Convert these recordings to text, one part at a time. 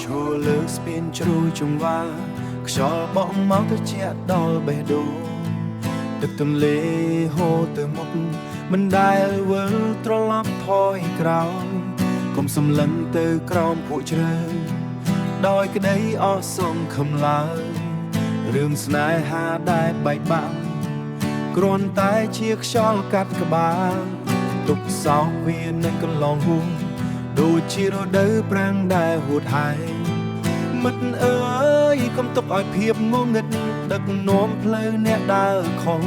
ចូលលើកស្ពានជ្រោយចង្វាខ្យល់បក់មកទៅជាដល់បេះដូងទឹកទន្លេហូរទៅមុខមិនដែលវិលត្រឡប់ថយក្រោយកុំសម្លឹងទៅក្រោមភក់ជ្រៅដោយក្តីអស់សង្ឃឹមឡើយរឿងស្នេហាដែលបែកបាក់គ្រាន់តែជាខ្យល់កាត់ក្បាលទុកសោកវានឹងកន្លងហួងដូចជារដូវប្រាំងដែលហួតហែងមិត្តអើយកុំទុកឲ្យភាពងងឹតដឹកនាំផ្លូវអ្នកដើរខុស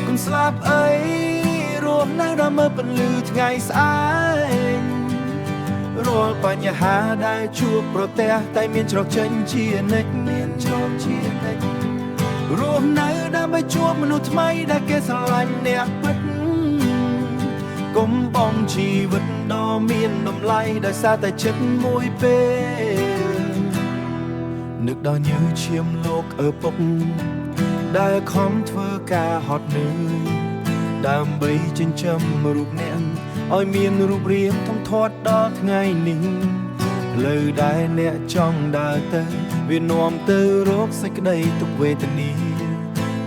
កុំស្លាប់អីរស់នៅដល់មើលពន្លឺថ្ងៃស្អែករាល់បញ្ហាដែលជួបប្រទះតែមានច្រកចេញជានិច្ចមានច្រកជានិច្ចរស់នៅដើម្បីជួបមនុស្សថ្មីដែលគេស្រឡាញ់អ្នកពិតកុំបងជីវិតដ៏មានតម្លៃដោយសារតែចិត្តមួយពេលនឹកដល់ញើសឈាមលោកឪពុកដែលខំធ្វើការហត់នឿយដើម្បីចិញ្ចឹមរូបអ្នកឲ្យមានរូបរាងធំធាត់ដល់ថ្ងៃនេះផ្លូវដែលអ្នកចង់ដើរទៅវានាំទៅរកសេចក្តីទុក្ខវេទនា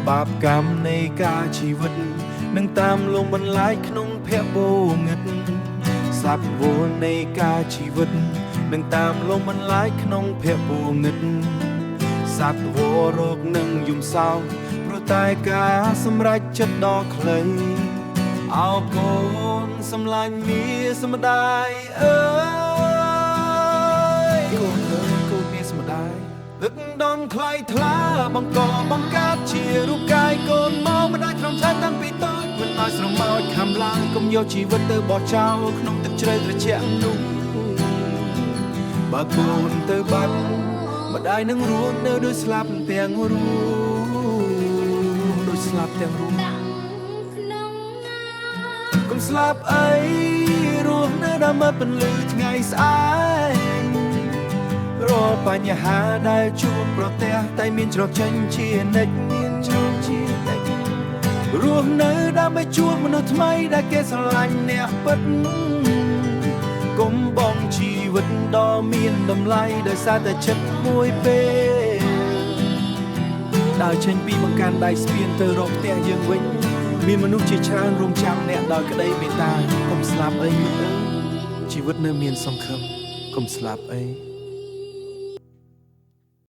បាបកម្មនៃការជីវិតនឹងតាមលងបន្លាយក្នុងភពងឹតសត្វវោនៃការជីវិតនឹងតាមលងបន្លាយក្នុងភពងឹតសត្វវោរោគនឹងយំសោកព្រោះតែការសម្រេចចិត្តដ៏ខ្លីអោកូនសម្លាញ់មាសម្ដាយអើយកូនអើយកូនមាសម្ដាយទឹកដងថ្លៃថ្លាបង្កបង្កើតជារូបកាយកូនមកម្ដាយត្រង់ឆាតាំងពីតូចមិនឲ្យស្រមោចខំឡើងកុំយកជីវិតទៅបោះចោលក្នុងទឹកជ្រៅត្រជាក់នោះបើកូនទៅបាត់ម្ដាយនឹងរស់នៅដូចស្លាប់ទាំងរួមដូចស្លាប់ទាំងរួមកុំស្លាប់អីរស់នៅដល់មើលពន្លឺថ្ងៃស្អែករាល់បញ្ហាដែលជួបប្រទះតែមានច្រកចេញជានិច្ចមានច្រកជានិច្ចរស់នៅដើម្បីជួបមនុស្សថ្មីដែលគេស្រឡាញ់អ្នកពិតកុំបងជីវិតដ៏មានតម្លៃដោយសារតែចិត្តមួយពេលដើរចេញពីបង្កាន់ដៃស្ពានទៅរកផ្ទះយើងវិញមានមនុស្សជាច្រើនរងចាំអ្នកដោយក្តីមេត្តាកុំស្លាប់អីជីវិតនៅមានសង្ឃឹមកុំស្លាប់អី